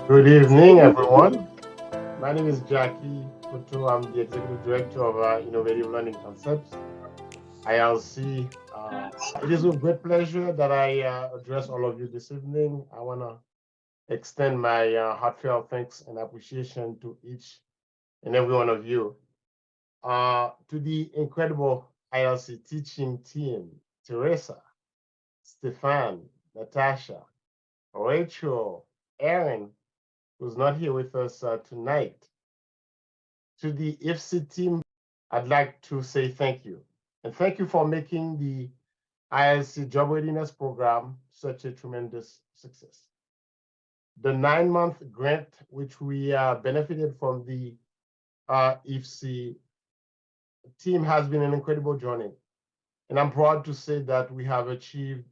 Good evening, everyone. My name is Jacky Poteau. I'm the Executive Director of Innovative Learning Concepts, ILC. It is with great pleasure that I address all of you this evening. I want to extend my heartfelt thanks and appreciation to each and every one of you. To the incredible ILC teaching team, Teresa, Stefan, Natasha, Rachel, Aaron, who's not here with us tonight. To the IFSI team, I'd like to say thank you. And thank you for making the ILC Job Readiness Program such a tremendous success. The 9-month grant, which we benefited from the IFSI team, has been an incredible journey. And I'm proud to say that we have achieved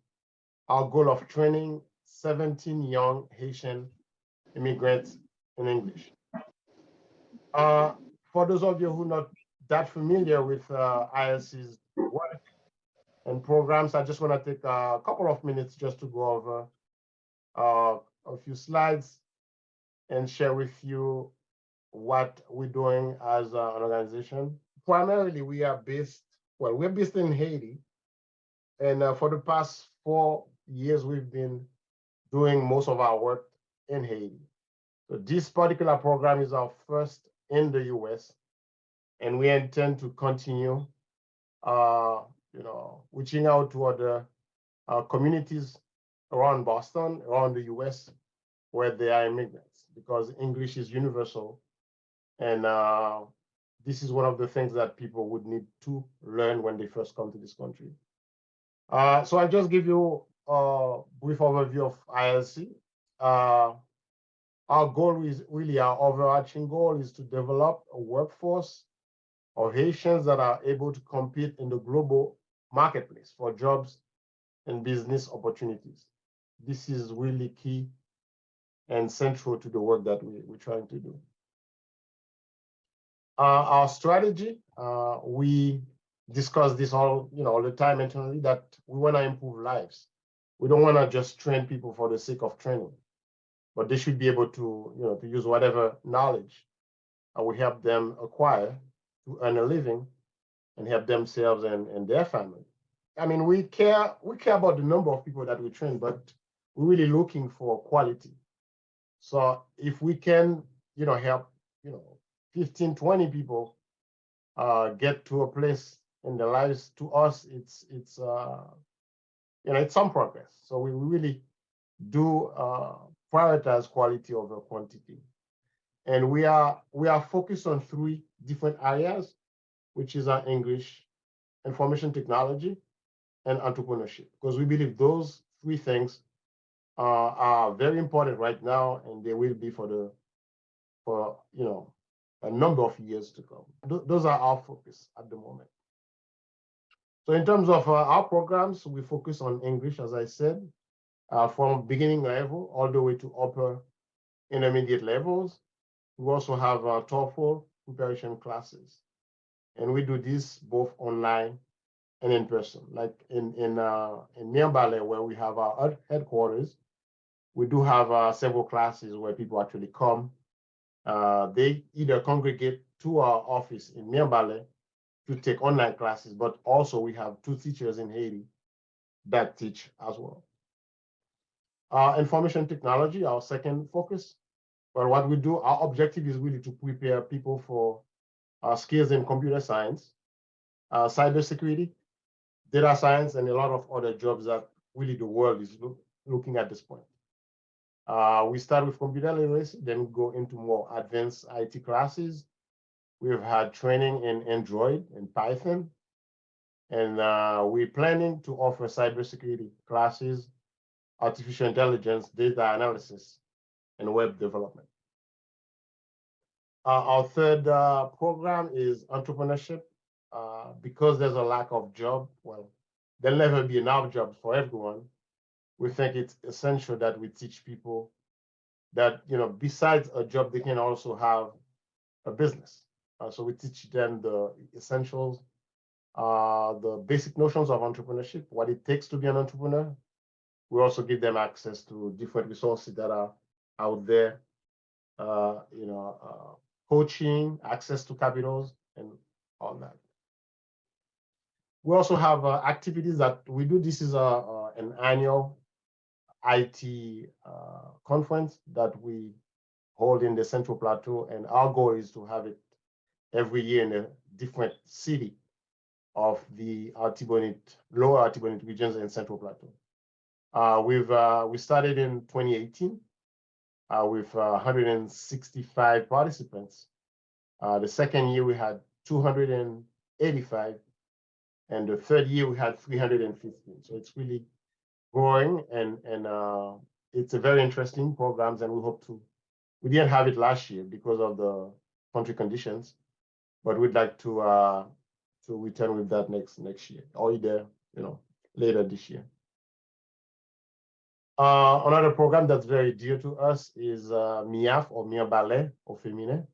our goal of training 17 young Haitian immigrants in English. For those of you who are not that familiar with ILC's work and programs, I just want to take a couple of minutes just to go over a few slides and share with you what we're doing as an organization. Primarily, we're based in Haiti. And for the past 4 years, we've been doing most of our work in Haiti. So this particular program is our first in the US, and we intend to continue, reaching out to other communities around Boston, around the US, where there are immigrants, because English is universal. And this is one of the things that people would need to learn when they first come to this country. So I'll just give you a brief overview of ILC. Our goal is really, our overarching goal is to develop a workforce of Haitians that are able to compete in the global marketplace for jobs and business opportunities. This is really key and central to the work that we're trying to do. Our strategy, we discuss this all the time internally, that we want to improve lives. We don't want to just train people for the sake of training, but they should be able to use whatever knowledge we help them acquire to earn a living and help themselves and their family. I mean, we care about the number of people that we train, but we're really looking for quality. So if we can, help, 15, 20 people get to a place in their lives, to us, it's some progress. So we really do prioritize quality over quantity. And we are focused on 3 different areas, which is our English, information technology, and entrepreneurship, because we believe those 3 things are very important right now, and they will be for a number of years to come. Those are our focus at the moment. So in terms of our programs, we focus on English, as I said, from beginning level all the way to upper intermediate levels. We also have TOEFL preparation classes, and we do this both online and in person. Like in Miambale, where we have our headquarters, we do have several classes where people actually come. They either congregate to our office in Miambale to take online classes, but also we have 2 teachers in Haiti that teach as well. Information technology, our second focus. Well, what we do, our objective is really to prepare people for skills in computer science, cybersecurity, data science, and a lot of other jobs that really the world is looking at this point. We start with computer literacy, then we go into more advanced IT classes. We've had training in Android and Python, and we're planning to offer cybersecurity classes, artificial intelligence, data analysis, and web development. Our third program is entrepreneurship. Because there's a lack of job, well, there'll never be enough jobs for everyone. We think it's essential that we teach people that, besides a job, they can also have a business. So we teach them the essentials, the basic notions of entrepreneurship, what it takes to be an entrepreneur. We also give them access to different resources that are out there coaching, access to capitals, and all that. We also have activities that we do. This is an annual IT conference that we hold in the Central Plateau, and our goal is to have it every year in a different city of the lower Artibonite regions in Central Plateau. We started in 2018 with 165 participants. The second year we had 285, and the third year we had 315. So it's really growing, and it's a very interesting programs, and we hope to. We didn't have it last year because of the country conditions, but we'd like to return with that next year, or either later this year. Another program that's very dear to us is MIAF, or Mia Ballet au Féminin,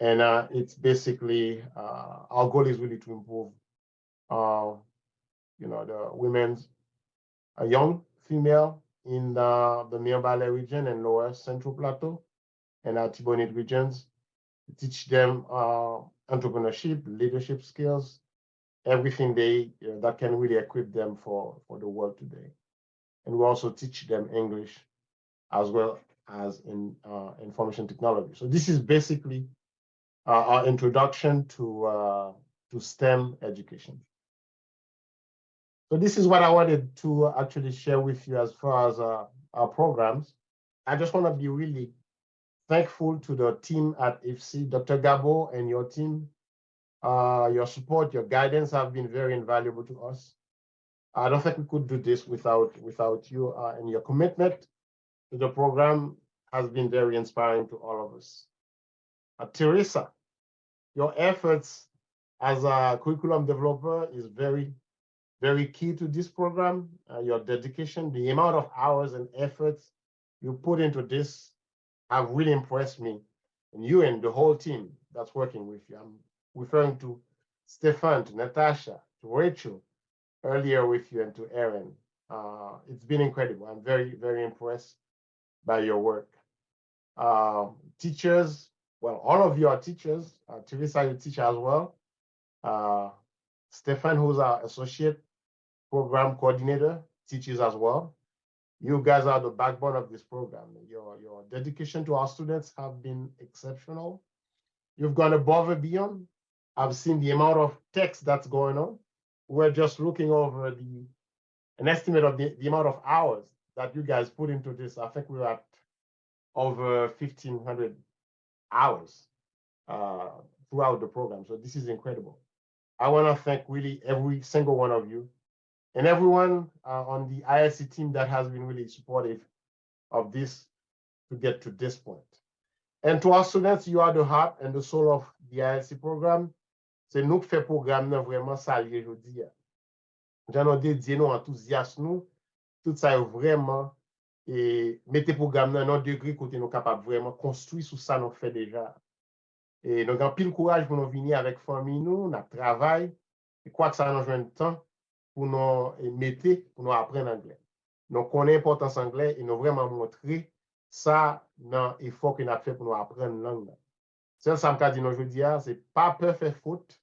and it's basically our goal is really to improve, the women's young female in the Mia Ballet region and Lower Central Plateau and Artibonite regions, to teach them entrepreneurship, leadership skills, everything that can really equip them for the world today. And we also teach them English as well as in information technology. So this is basically our introduction to STEM education. So this is what I wanted to actually share with you as far as our programs. I just want to be really thankful to the team at IFSI, Dr. Gabo and your team. Your support, your guidance have been very invaluable to us. I don't think we could do this without you, and your commitment to the program has been very inspiring to all of us. Teresa, your efforts as a curriculum developer is very, very key to this program. Your dedication, the amount of hours and efforts you put into this have really impressed me, and you and the whole team that's working with you. I'm referring to Stefan, to Natasha, to Rachel, earlier with you, and to Aaron. It's been incredible. I'm very, very impressed by your work. Teachers, well, all of you are teachers. Teresa, you teach as well. Stefan, who's our associate program coordinator, teaches as well. You guys are the backbone of this program. Your dedication to our students have been exceptional. You've gone above and beyond. I've seen the amount of text that's going on. We're just looking over an estimate of the amount of hours that you guys put into this. I think we're at over 1,500 hours throughout the program. So this is incredible. I want to thank really every single one of you and everyone on the ILC team that has been really supportive of this to get to this point. And to our students, you are the heart and the soul of the ILC program. C'est nous qui fait programme vraiment saluer aujourd'hui. J'en ai dédié nous enthousiasme nous, tout ça est vraiment et mettez programme dans un degré côté nous capable vraiment construire sur ça nous fait déjà. Et nous avons pile courage pour nous venir avec famille nous, notre travail, et quoi que ça nous joue temps pour nous mettre, pour nous apprendre anglais. Donc on a l'importance anglais et nous vraiment montrer ça dans l'effort que nous avons fait pour nous apprendre langue. C'est ça que je dis aujourd'hui, c'est pas peur faire faute.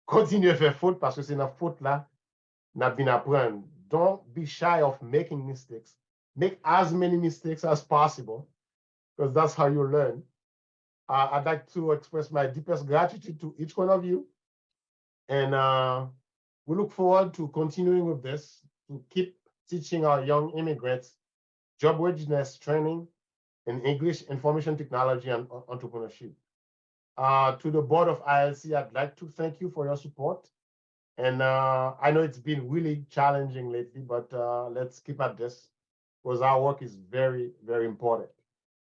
Continuez à faire faute parce que c'est dans faute là nous bien apprendre. Don't be shy of making mistakes. Make as many mistakes as possible because that's how you learn. I'd like to express my deepest gratitude to each one of you. And we look forward to continuing with this, to keep teaching our young immigrants job readiness training in English, information technology, and entrepreneurship. To the board of ILC, I'd like to thank you for your support. And I know it's been really challenging lately, but let's keep at this because our work is very, very important.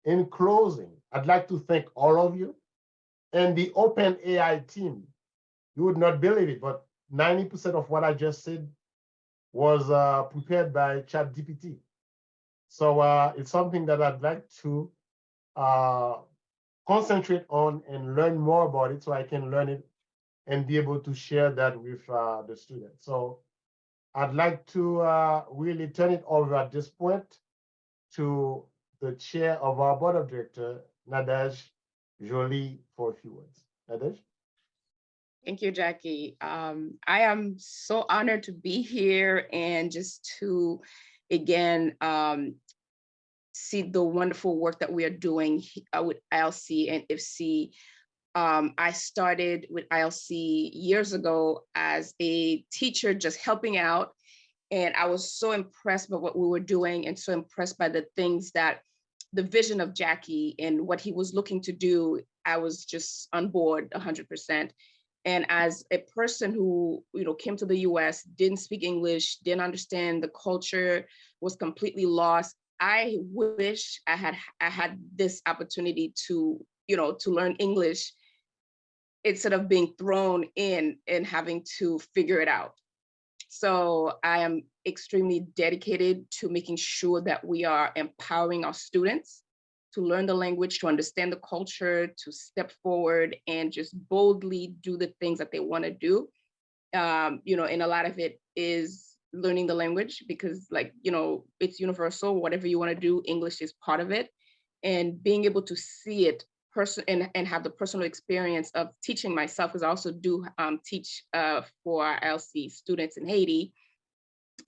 In closing, I'd like to thank all of you and the OpenAI team. You would not believe it, but 90% of what I just said was prepared by ChatGPT. So it's something that I'd like to concentrate on and learn more about it so I can learn it and be able to share that with the students. So I'd like to really turn it over at this point to the chair of our board of directors, Nadej Jolie for a few words. Nadej? Thank you, Jacky. I am so honored to be here and just to, again, see the wonderful work that we are doing with ILC and IFSI. I started with ILC years ago as a teacher, just helping out. And I was so impressed by what we were doing and so impressed by the things that the vision of Jacky and what he was looking to do. I was just on board 100%. And as a person who, came to the US, didn't speak English, didn't understand the culture, was completely lost, I wish I had this opportunity to, to learn English instead of being thrown in and having to figure it out. So I am extremely dedicated to making sure that we are empowering our students to learn the language, to understand the culture, to step forward and just boldly do the things that they want to do. And a lot of it is learning the language because, like, it's universal. Whatever you want to do, English is part of it. And being able to see it and have the personal experience of teaching myself, because I also do teach for ILC students in Haiti,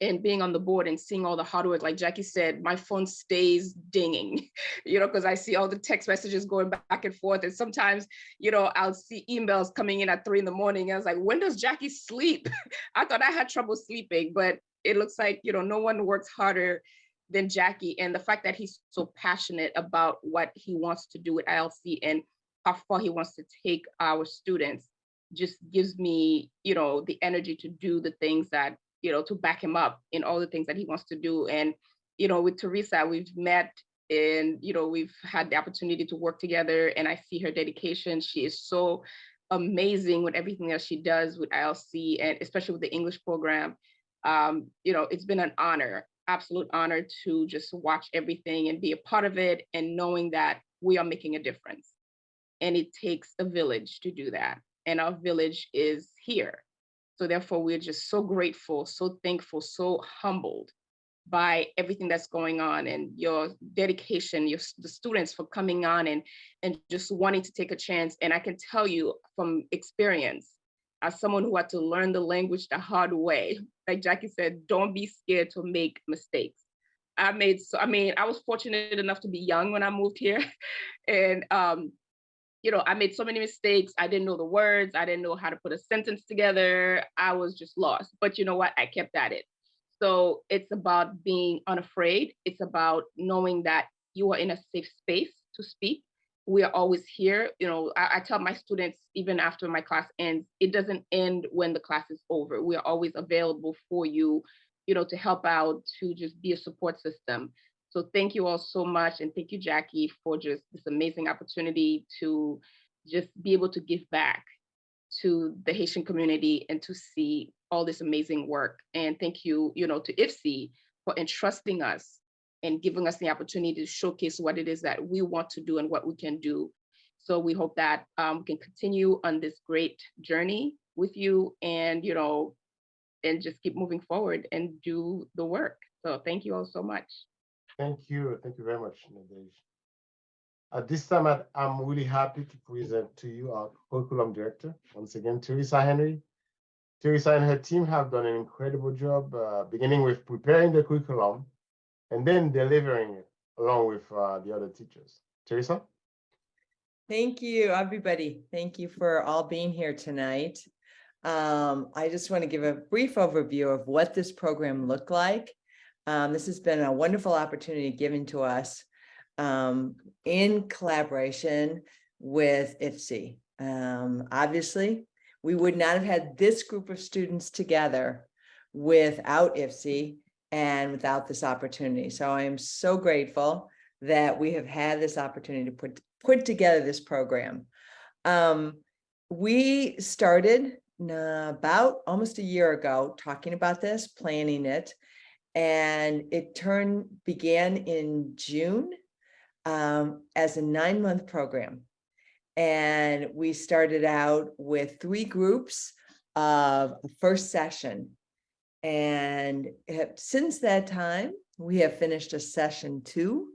and being on the board and seeing all the hard work. Like Jacky said, my phone stays dinging, because I see all the text messages going back and forth. And sometimes, I'll see emails coming in at 3 a.m. I was like, when does Jacky sleep? I thought I had trouble sleeping, but it looks like, no one works harder than Jacky. And the fact that he's so passionate about what he wants to do with ILC and how far he wants to take our students just gives me, the energy to do the things that, to back him up in all the things that he wants to do. And, with Teresa, we've met and, we've had the opportunity to work together, and I see her dedication. She is so amazing with everything that she does with ILC, and especially with the English program. It's been an honor, absolute honor, to just watch everything and be a part of it, and knowing that we are making a difference. And it takes a village to do that. And our village is here. So therefore, we're just so grateful, so thankful, so humbled by everything that's going on, and your dedication, the students for coming on and just wanting to take a chance. And I can tell you from experience, as someone who had to learn the language the hard way, like Jacky said, don't be scared to make mistakes. I was fortunate enough to be young when I moved here. And I made so many mistakes. I didn't know the words. I didn't know how to put a sentence together. I was just lost. But you know what? I kept at it. So it's about being unafraid. It's about knowing that you are in a safe space to speak. We are always here. I tell my students, even after my class ends, it doesn't end when the class is over. We are always available for you, to help out, to just be a support system. So thank you all so much. And thank you, Jacky, for just this amazing opportunity to just be able to give back to the Haitian community and to see all this amazing work. And thank you, to IFSI for entrusting us and giving us the opportunity to showcase what it is that we want to do and what we can do. So we hope that we can continue on this great journey with you, and, and just keep moving forward and do the work. So thank you all so much. Thank you. Thank you very much, Nadej. At this time, I'm really happy to present to you our curriculum director, once again, Teresa Henry. Teresa and her team have done an incredible job, beginning with preparing the curriculum and then delivering it along with the other teachers. Teresa? Thank you, everybody. Thank you for all being here tonight. I just want to give a brief overview of what this program looked like. This has been a wonderful opportunity given to us in collaboration with IFSI. Obviously, we would not have had this group of students together without IFSI and without this opportunity. So I am so grateful that we have had this opportunity to put together this program. We started about almost a year ago talking about this, planning it, and it began in June as a 9-month program. And we started out with 3 groups of a first session. And since that time, we have finished a session 2.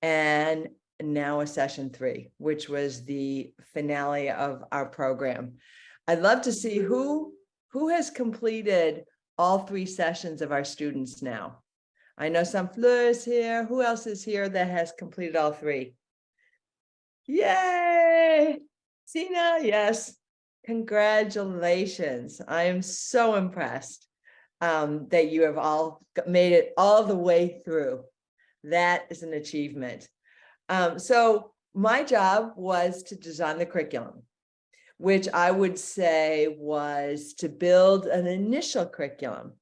And now a session 3, which was the finale of our program. I'd love to see who has completed all 3 sessions of our students now. I know some Fleurs here. Who else is here that has completed all 3? Yay! Sina, yes. Congratulations. I am so impressed that you have all made it all the way through. That is an achievement. So my job was to design the curriculum, which I would say was to build an initial curriculum.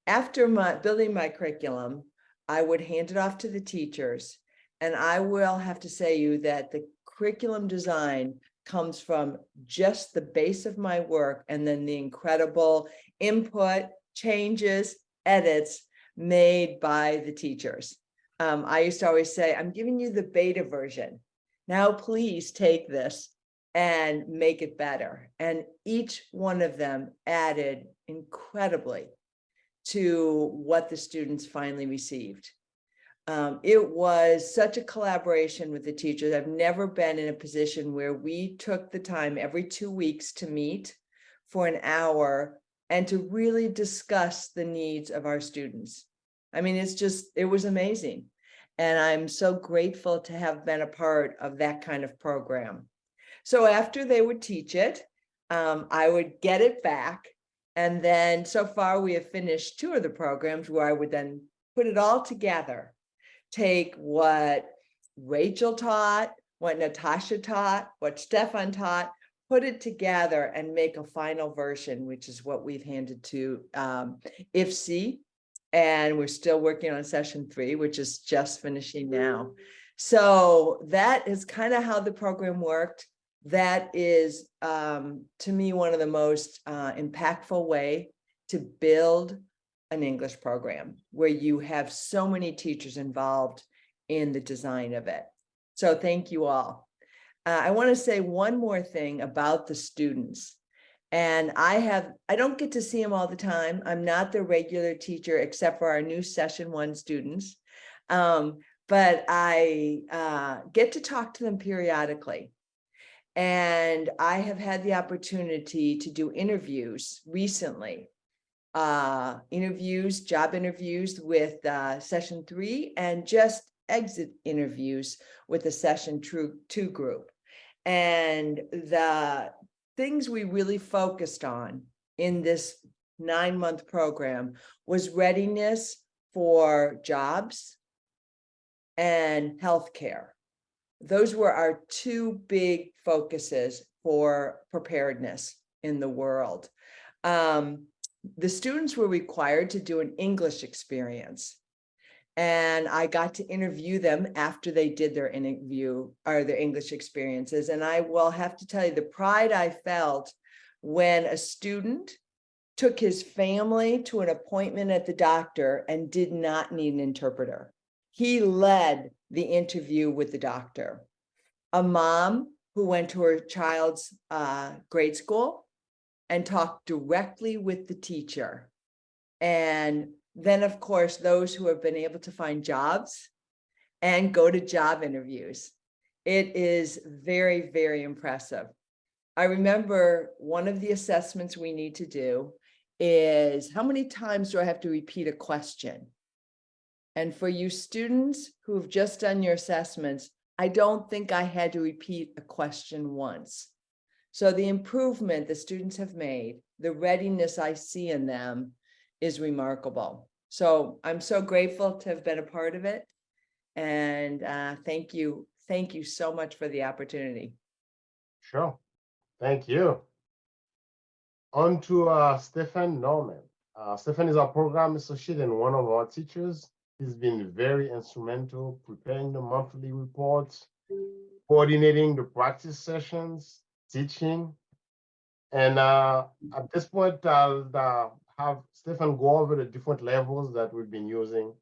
After building my curriculum, I would hand it off to the teachers. And I will have to say you that the curriculum design comes from just the base of my work and then the incredible input, changes, edits made by the teachers. I used to always say, I'm giving you the beta version. Now, please take this and make it better. And each one of them added incredibly to what the students finally received. It was such a collaboration with the teachers. I've never been in a position where we took the time every 2 weeks to meet for an hour and to really discuss the needs of our students. I mean, it was amazing. And I'm so grateful to have been a part of that kind of program. So after they would teach it, I would get it back. And then so far we have finished 2 of the programs where I would then put it all together, take what Rachel taught, what Natasha taught, what Stefan taught, put it together and make a final version, which is what we've handed to IFSI. And we're still working on session 3, which is just finishing now. So that is kind of how the program worked. That is, to me, one of the most impactful way to build an English program where you have so many teachers involved in the design of it. So thank you all. I want to say one more thing about the students. And I don't get to see them all the time. I'm not the regular teacher except for our new session 1 students. But I get to talk to them periodically. And I have had the opportunity to do interviews recently. Job interviews with session 3 and just exit interviews with the session 2 group. And the things we really focused on in this 9-month program was readiness for jobs and healthcare. Those were our 2 big focuses for preparedness in the world. The students were required to do an English experience. And I got to interview them after they did their interview or their English experiences. And I will have to tell you the pride I felt when a student took his family to an appointment at the doctor and did not need an interpreter. He led the interview with the doctor. A mom who went to her child's grade school and talked directly with the teacher. And then, of course, those who have been able to find jobs and go to job interviews. It is very, very impressive. I remember one of the assessments we need to do is how many times do I have to repeat a question? And for you students who have just done your assessments, I don't think I had to repeat a question once. So the improvement the students have made, the readiness I see in them is remarkable. So I'm so grateful to have been a part of it. And thank you. Thank you so much for the opportunity. Sure. Thank you. On to Stefan Norman. Stefan is our program associate and one of our teachers. He's been very instrumental preparing the monthly reports, coordinating the practice sessions, teaching. And at this point, I'll have Stefan go over the different levels that we've been using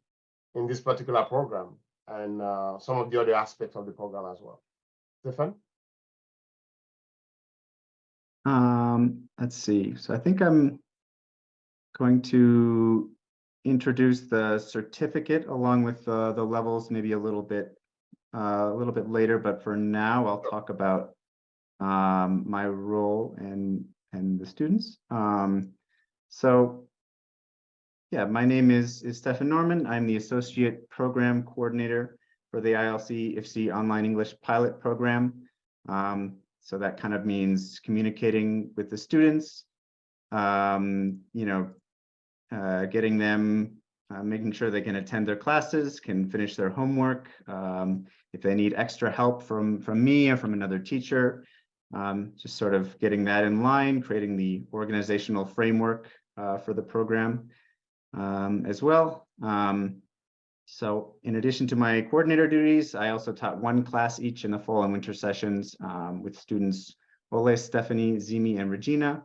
in this particular program and some of the other aspects of the program as well. Stefan? Let's see. So I think I'm going to introduce the certificate along with the levels maybe a little bit a little bit later, but for now, I'll talk about my role and the students. So yeah, my name is Stefan Norman. I'm the Associate Program Coordinator for the ILC IFSI Online English Pilot Program. So that kind of means communicating with the students, getting them, making sure they can attend their classes, can finish their homework. If they need extra help from me or from another teacher, just sort of getting that in line, creating the organizational framework for the program as well. So in addition to my coordinator duties, I also taught one class each in the fall and winter sessions with students Ole, Stephanie, Zimi, and Regina.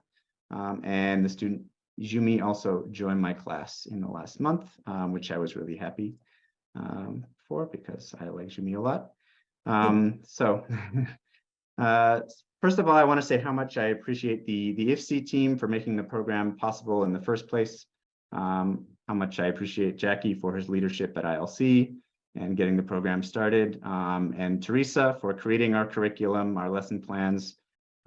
And the student Jumi also joined my class in the last month, which I was really happy for because I like Jumi a lot. So first of all, I want to say how much I appreciate the IFSI team for making the program possible in the first place. How much I appreciate Jacky for his leadership at ILC and getting the program started, and Teresa for creating our curriculum, our lesson plans,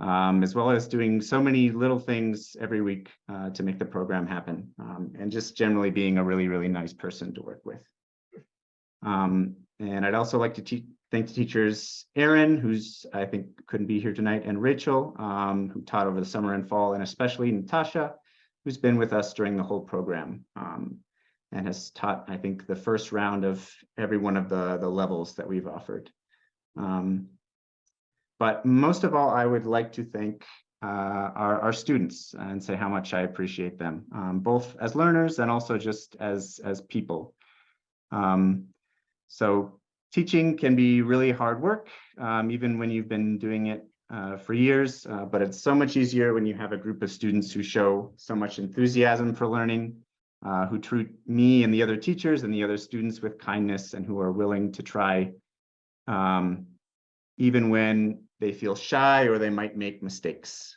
as well as doing so many little things every week to make the program happen, and just generally being a really, really nice person to work with. And I'd also like to thank the teachers, Erin, who's I think couldn't be here tonight, and Rachel, who taught over the summer and fall, and especially Natasha, who's been with us during the whole program and has taught, I think, the first round of every one of the levels that we've offered. But most of all, I would like to thank our students and say how much I appreciate them, both as learners and also just as people. So teaching can be really hard work, even when you've been doing it for years, but it's so much easier when you have a group of students who show so much enthusiasm for learning, who treat me and the other teachers and the other students with kindness, and who are willing to try even when they feel shy or they might make mistakes.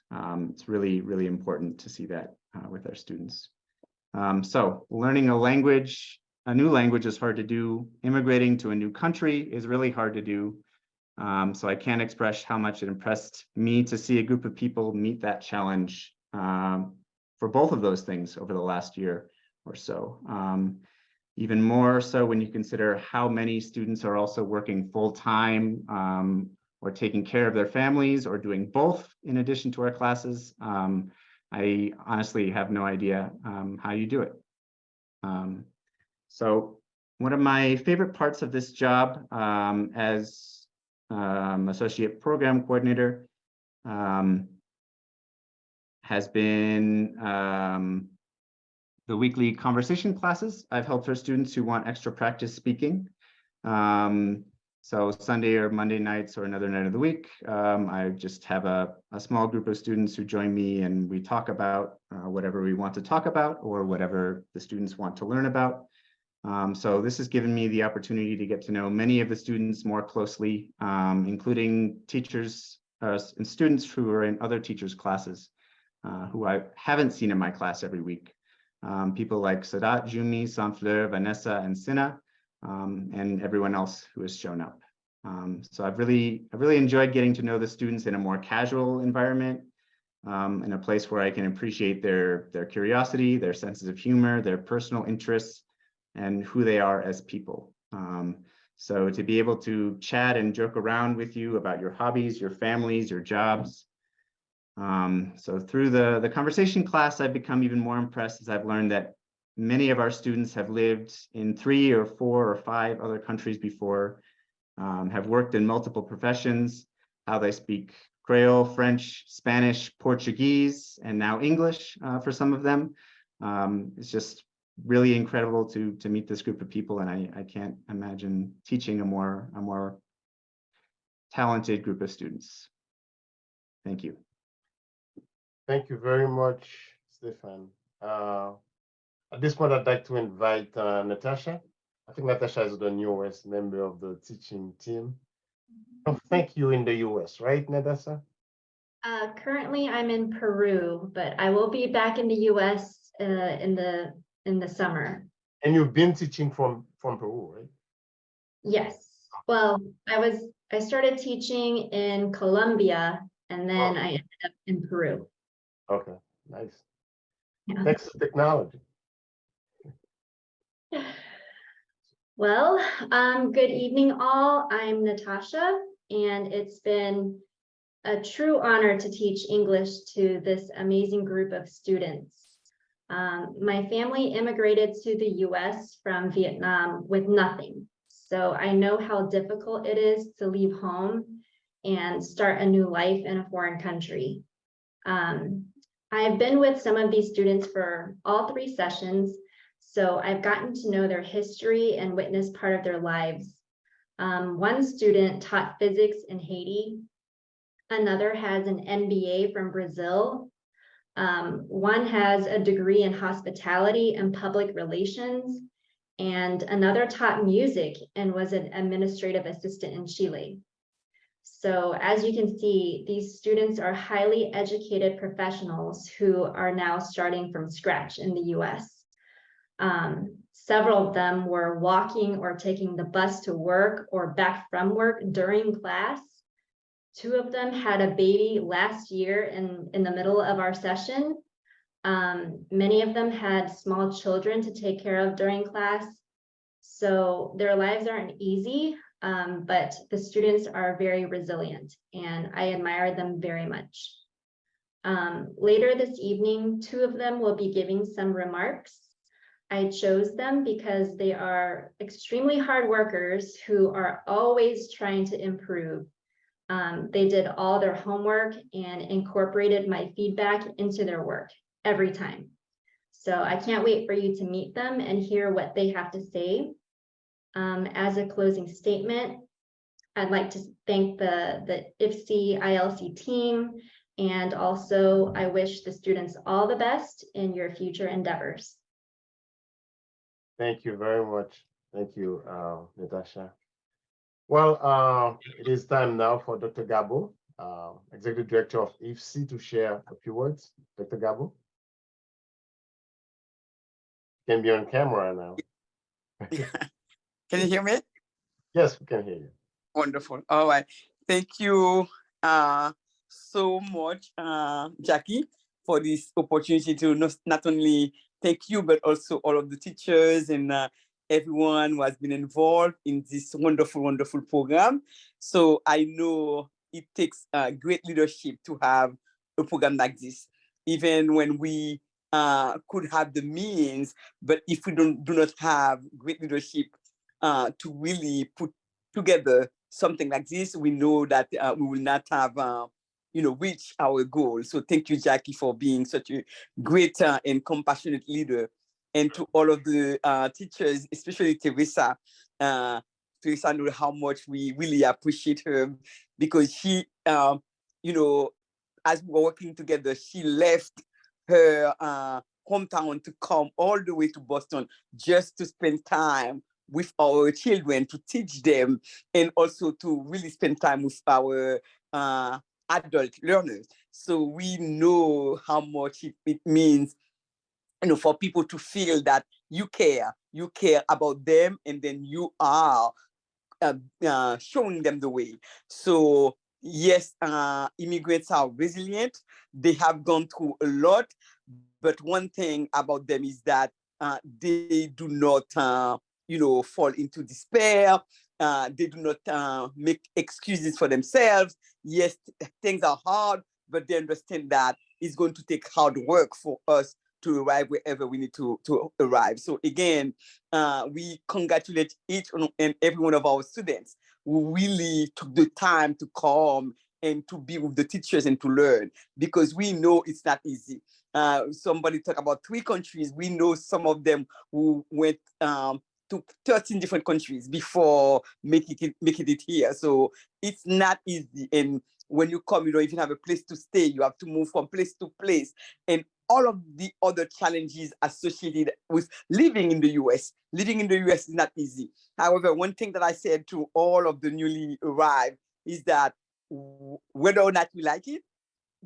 It's really, really important to see that with our students. So learning a new language is hard to do. Immigrating to a new country is really hard to do. So I can't express how much it impressed me to see a group of people meet that challenge for both of those things over the last year or so. Even more so when you consider how many students are also working full-time or taking care of their families or doing both in addition to our classes. I honestly have no idea how you do it. So one of my favorite parts of this job as Associate Program Coordinator has been the weekly conversation classes I've held for students who want extra practice speaking. So Sunday or Monday nights or another night of the week, I just have a small group of students who join me, and we talk about whatever we want to talk about or whatever the students want to learn about. So this has given me the opportunity to get to know many of the students more closely, including teachers and students who are in other teachers' classes, who I haven't seen in my class every week. People like Sadat, Jumi, Sanfleur, Vanessa, and Sina, and everyone else who has shown up. So I've really enjoyed getting to know the students in a more casual environment, in a place where I can appreciate their curiosity, their senses of humor, their personal interests, and who they are as people. So to be able to chat and joke around with you about your hobbies, your families, your jobs. So through the conversation class, I've become even more impressed as I've learned that many of our students have lived in 3 or 4 or 5 other countries before, have worked in multiple professions, how they speak Creole, French, Spanish, Portuguese, and now English for some of them. It's just really incredible to meet this group of people, and I can't imagine teaching a more talented group of students. Thank you. Thank you very much, Stefan. At this point, I'd like to invite Natasha. I think Natasha is the newest member of the teaching team. Oh, thank you in the US, right, Natasha? Currently, I'm in Peru, but I will be back in the US in the summer. And you've been teaching from Peru, right? Yes. Well, I started teaching in Colombia and then I ended up in Peru. Okay, nice. Yeah. Next, technology. Well, good evening all. I'm Natasha, and it's been a true honor to teach English to this amazing group of students. My family immigrated to the US from Vietnam with nothing. So I know how difficult it is to leave home and start a new life in a foreign country. I've been with some of these students for all 3 sessions, so I've gotten to know their history and witness part of their lives. One student taught physics in Haiti. Another has an MBA from Brazil. One has a degree in hospitality and public relations, and another taught music and was an administrative assistant in Chile. So as you can see, these students are highly educated professionals who are now starting from scratch in the US. Several of them were walking or taking the bus to work or back from work during class. 2 of them had a baby last year in the middle of our session. Many of them had small children to take care of during class. So their lives aren't easy, but the students are very resilient and I admire them very much. Later this evening, 2 of them will be giving some remarks. I chose them because they are extremely hard workers who are always trying to improve. They did all their homework and incorporated my feedback into their work every time. So I can't wait for you to meet them and hear what they have to say. As a closing statement, I'd like to thank the IFSI ILC team, and also I wish the students all the best in your future endeavors. Thank you very much. Thank you, Natasha. Well, it is time now for Dr. Gabo, Executive Director of IFSI, to share a few words. Dr. Gabo? You can be on camera now. Can you hear me? Yes, we can hear you. Wonderful. All right. Thank you so much, Jacky, for this opportunity to not only thank you, but also all of the teachers and everyone who has been involved in this wonderful, wonderful program. So I know it takes great leadership to have a program like this, even when we could have the means, but if we do not have great leadership to really put together something like this, we know that we will not have, reach our goal. So thank you, Jacky, for being such a great and compassionate leader. And to all of the teachers, especially Teresa. Teresa knows how much we really appreciate her, because she, as we were working together, she left her hometown to come all the way to Boston just to spend time with our children, to teach them, and also to really spend time with our adult learners. So we know how much it means, for people to feel that you care about them, and then you are showing them the way. So yes, immigrants are resilient. They have gone through a lot, but one thing about them is that they do not fall into despair. They do not make excuses for themselves. Yes, things are hard, but they understand that it's going to take hard work for us to arrive wherever we need to arrive. So again, we congratulate each and every one of our students who really took the time to come and to be with the teachers and to learn, because we know it's not easy. Somebody talked about 3 countries. We know some of them who went to 13 different countries before making it here. So it's not easy. And when you come, you don't even have a place to stay. You have to move from place to place. And all of the other challenges associated with living in the US. Living in the US is not easy. However, one thing that I said to all of the newly arrived is that whether or not you like it,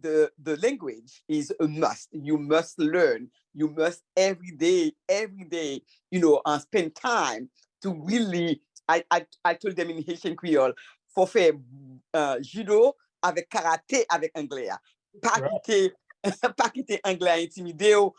the language is a must. You must learn. You must every day, spend time to really I told them in Haitian Creole, faut faire judo avec karaté avec anglais. Pas quitter pas quitter anglais intimidé ou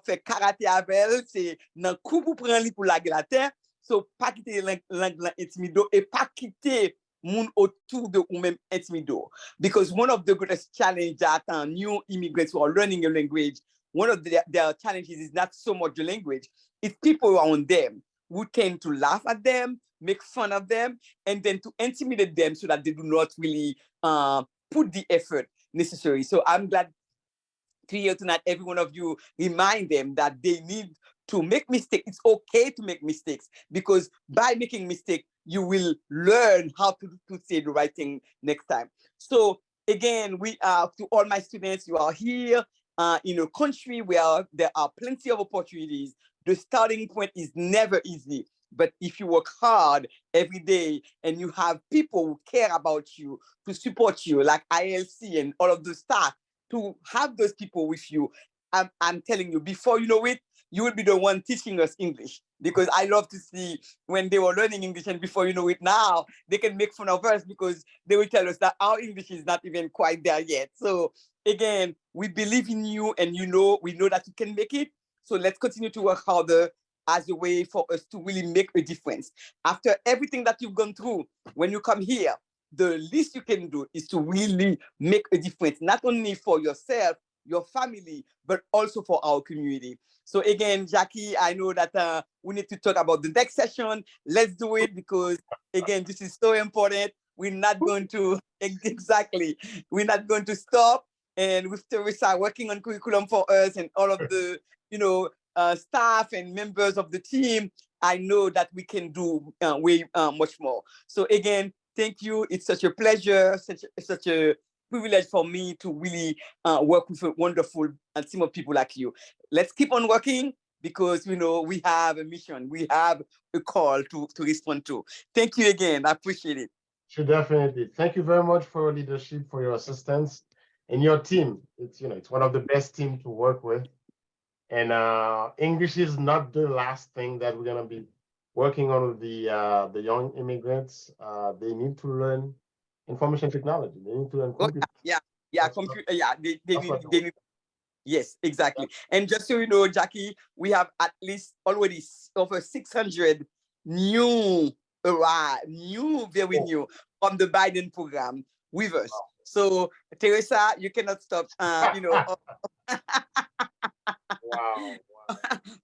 faire karaté avec elle, c'est dans coup pour prendre pour la terre. So pas quitter l'anglais intimido et pas quitter moun autour de ou même intimido. Because one of the greatest challenges that new immigrants who are learning a language, one of their challenges is not so much the language, it's people around them who tend to laugh at them, make fun of them, and then to intimidate them so that they do not really put the effort necessary. So I'm glad to hear tonight, every one of you remind them that they need to make mistakes. It's okay to make mistakes, because by making mistakes, you will learn how to say the right thing next time. So again, we are to all my students, you are here in a country where there are plenty of opportunities. The starting point is never easy, but if you work hard every day and you have people who care about you, to support you, like ILC and all of the staff, to have those people with you, I'm telling you, before you know it, you will be the one teaching us English. Because I love to see when they were learning English, and before you know it now, they can make fun of us because they will tell us that our English is not even quite there yet. So again, we believe in you, and we know that you can make it. So let's continue to work harder as a way for us to really make a difference. After everything that you've gone through, when you come here, the least you can do is to really make a difference, not only for yourself, your family, but also for our community. So again, Jacky, I know that we need to talk about the next session. Let's do it, because again, this is so important. We're not going to, exactly, we're not going to stop. And with Teresa working on curriculum for us and all of the, staff and members of the team, I know that we can do way much more. So again, thank you. It's such a pleasure, such a privilege for me to really work with a wonderful team of people like you. Let's keep on working, because we have a mission, we have a call to respond to. Thank you again. I appreciate it. Sure, definitely. Thank you very much for your leadership, for your assistance, and your team. It's one of the best teams to work with. And English is not the last thing that we're gonna be working on with the young immigrants. They need to learn information technology. They need to learn computer. Computer. Yeah, they need. Yes, exactly. And just so you know, Jacky, we have at least already over 600 new very new from the Biden program with us. Wow. So Teresa, you cannot stop. Wow.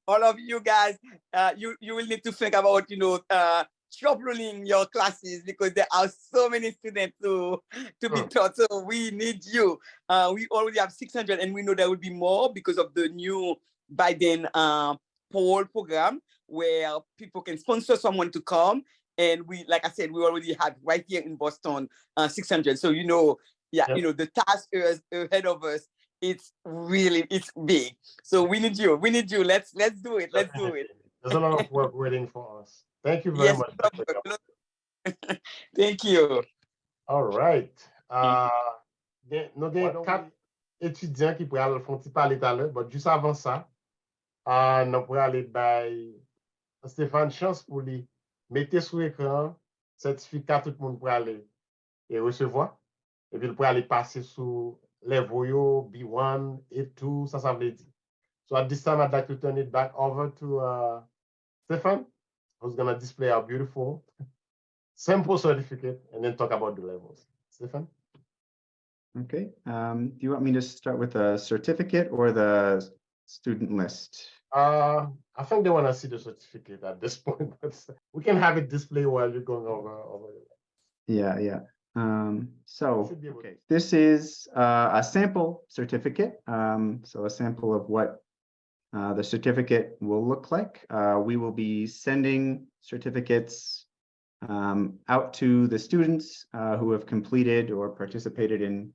All of you guys, you will need to think about shuffling your classes, because there are so many students to be taught. So we need you. We already have 600, and we know there will be more because of the new Biden poll program, where people can sponsor someone to come. And we, like I said, we already have right here in Boston 600. So the task ahead of us, it's big. So we need you. Let's do it. Let's do it. There's a lot of work waiting for us. Thank you very much. Thank you. All right. Nous avons 4 étudiants qui pourraient aller faire un petit parler tout à l'heure, mais juste avant ça, nous pourrons aller by Stéphane chance pour lui mettre sur l'écran certificat, tout le monde pourrait aller et recevoir, et puis il pourrait aller passer sur les voyaux B1 et tout, ça veut dire. So at this time, I'd like to turn it back over to Stefan, who's going to display our beautiful sample certificate and then talk about the levels. Stefan? Okay. Do you want me to start with the certificate or the student list? I think they want to see the certificate at this point, but we can have it display while you're going over it. Yeah. This is a sample certificate. So a sample of what the certificate will look like. We will be sending certificates out to the students who have completed or participated in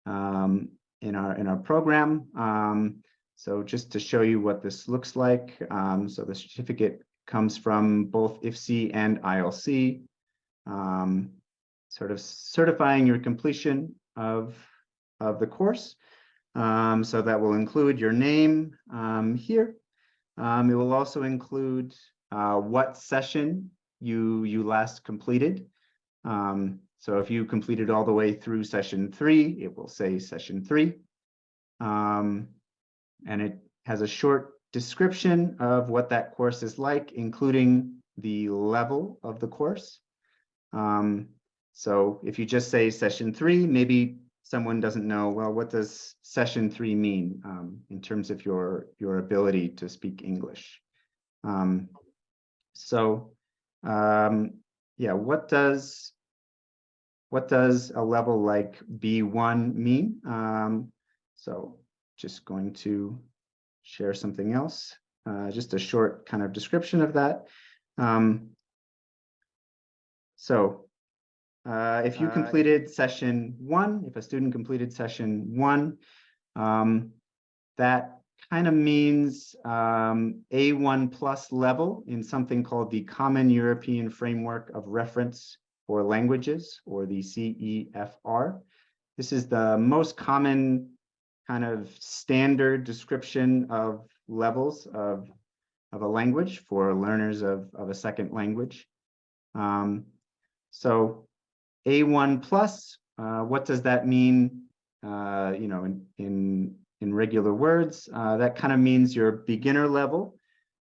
our program. So just to show you what this looks like, so the certificate comes from both IFSI and ILC, sort of certifying your completion of the course. So that will include your name here. It will also include what session you last completed. So if you completed all the way through session 3, it will say session 3. And it has a short description of what that course is like, including the level of the course. So if you just say session 3, maybe someone doesn't know, well, what does session 3 mean in terms of your ability to speak English? Yeah, what does a level like B1 mean? So just going to share something else, just a short kind of description of that. If you completed session 1, if a student completed session 1, that kind of means A1 plus level in something called the Common European Framework of Reference for Languages, or the CEFR. This is the most common kind of standard description of levels of a language for learners of a second language. So A1 plus, what does that mean? In regular words, that kind of means your beginner level.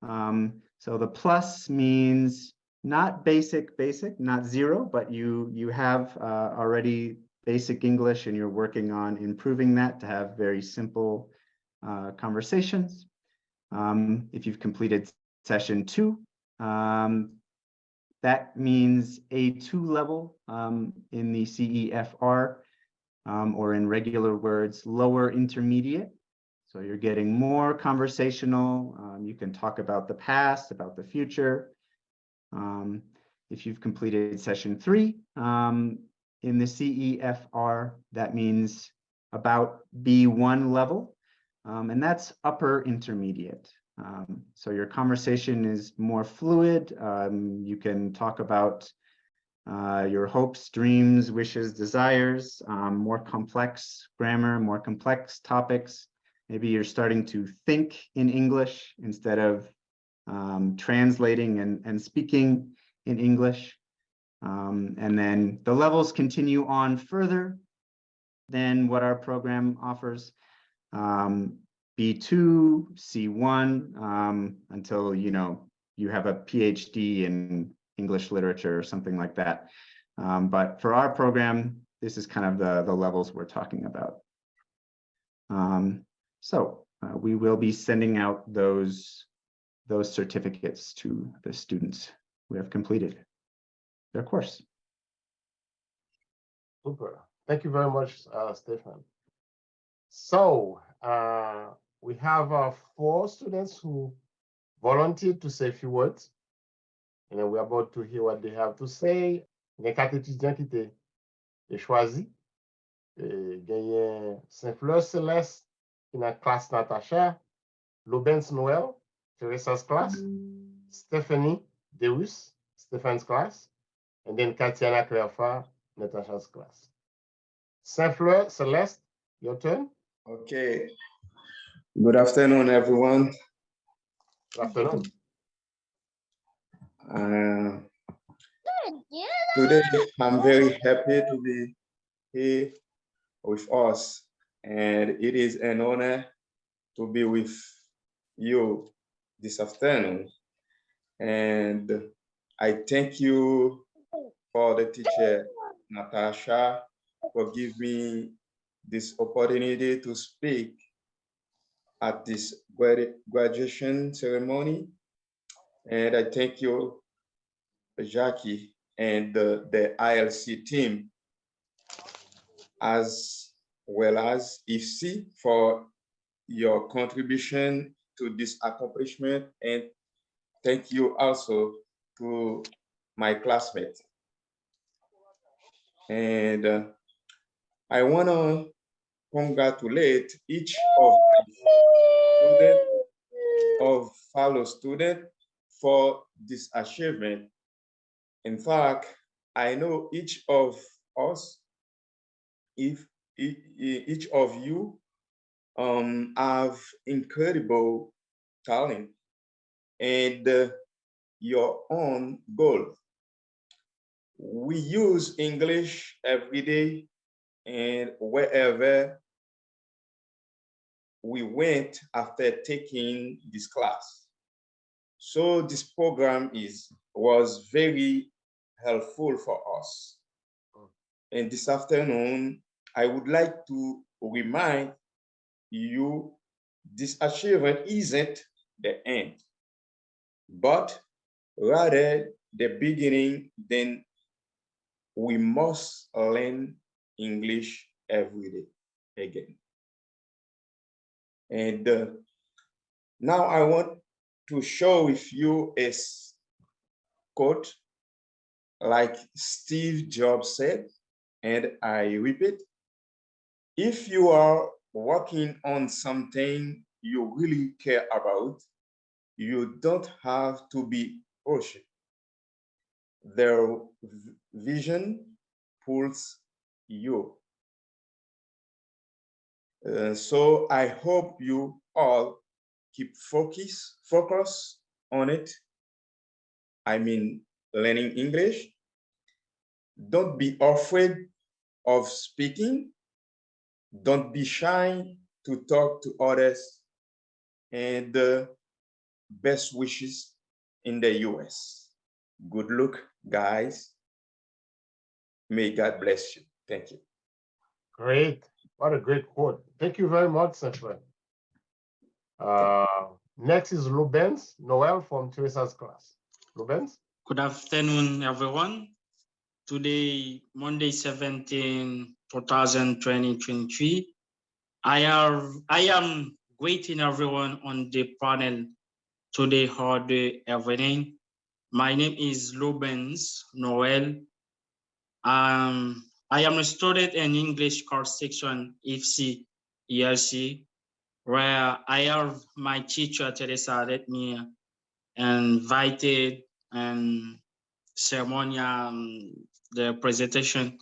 So the plus means not basic, not 0, but you have already basic English and you're working on improving that to have very simple conversations. If you've completed session 2, that means A2 level in the CEFR, or in regular words, lower intermediate. So you're getting more conversational. You can talk about the past, about the future. If you've completed session 3 in the CEFR, that means about B1 level, and that's upper intermediate. So your conversation is more fluid. You can talk about your hopes, dreams, wishes, desires, more complex grammar, more complex topics. Maybe you're starting to think in English instead of translating and speaking in English. And then the levels continue on further than what our program offers. B2, C1, until you have a PhD in English literature or something like that. But for our program, this is kind of the levels we're talking about. We will be sending out those certificates to the students who have completed their course. Super. Thank you very much, Stefan. So we have 4 students who volunteered to say a few words. And then we're about to hear what they have to say. Il y a 4 étudiants qui étaient choisis. Il y a Saint-Fleur Céleste qui est dans la classe Natacha, Lobens Noël, Teresa's class, Stephanie Deus, Stephen's class, and then Katiana Clerfa, Natasha's class. Saint-Fleur Celeste, your turn. Okay. Good afternoon, everyone. Good afternoon. Today, I'm very happy to be here with us, and it is an honor to be with you this afternoon. And I thank you for the teacher, Natasha, for giving me this opportunity to speak at this graduation ceremony. And I thank you, Jacky, and the ILC team, as well as IFSI, for your contribution to this accomplishment. And thank you also to my classmates. And I want to congratulate each of students, of fellow students, for this achievement. In fact, I know each of us, if each of you have incredible talent, and your own goal. We use English every day and wherever we went after taking this class. So this program was very helpful for us. And this afternoon, I would like to remind you this achievement isn't the end, but rather the beginning. Then we must learn English every day again. And now I want to show with you a quote like Steve Jobs said, and I repeat, if you are working on something you really care about, you don't have to be pushy. Their vision pulls you. So I hope you all keep focus on it. I mean, learning English. Don't be afraid of speaking. Don't be shy to talk to others. And best wishes in the US. Good luck, guys. May God bless you. Thank you. Great. What a great quote. Thank you very much, Sefra. Next is Lubens Noel from Teresa's class. Lubens? Good afternoon, everyone. Today, Monday, 17, 2023. I am greeting everyone on the panel today or the evening. My name is Lubens Noel. I am a student in English course section IFSI ILC, where I have my teacher Teresa let me invited and ceremony, the presentation,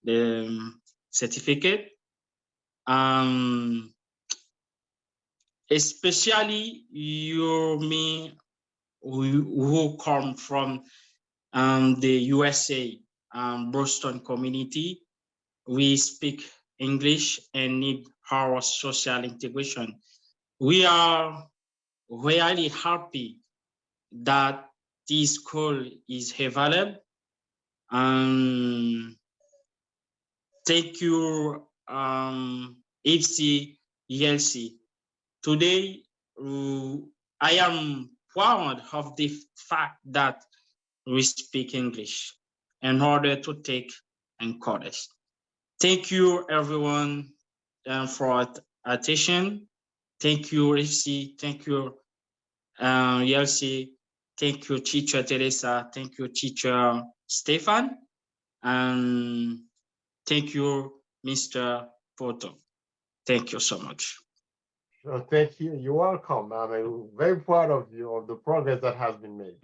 the certificate. Especially me who come from the USA, Boston community. We speak English and need our social integration. We are really happy that this school is available. Thank you, IFSI ELC. Today, I am proud of the fact that we speak English in order to take and college. Thank you, everyone, for attention. Thank you, IFSI. Thank you, ELC. Thank you, teacher Teresa. Thank you, teacher Stefan. And thank you, Mr. Poteau. Thank you so much. Thank you. You're welcome. I'm very proud of you, of the progress that has been made.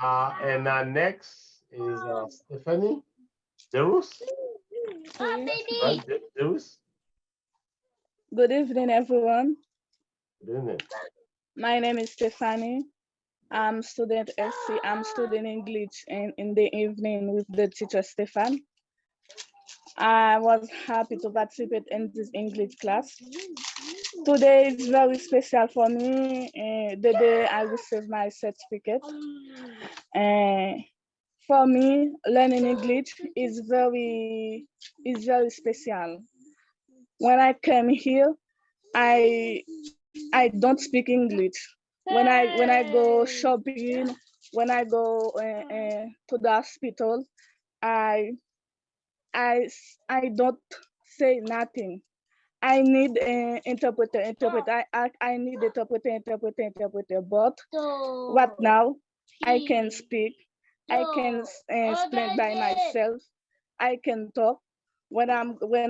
And next is Stephanie Derus. Right, Derus? Good evening, everyone. Good evening. My name is Stephanie. I'm student SC. I'm studying English in the evening with the teacher Stefan. I was happy to participate in this English class. Today is very special for me, the day I received my certificate. For me, learning English is very special. When I came here, I don't speak English. When I go shopping, when I go to the hospital, I don't say nothing. I need an interpreter. I need interpreter. But right now, I can speak. I can explain by myself. I can talk. When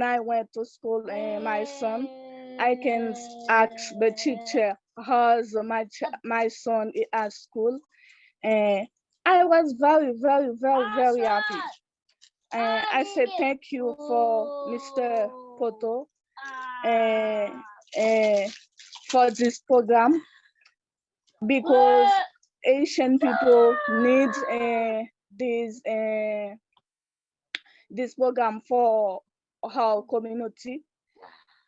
I went to school, my son, I can ask the teacher how's my son at school. I was very happy. I said thank you for Mr. Poteau for this program, because Asian people need this program for our community.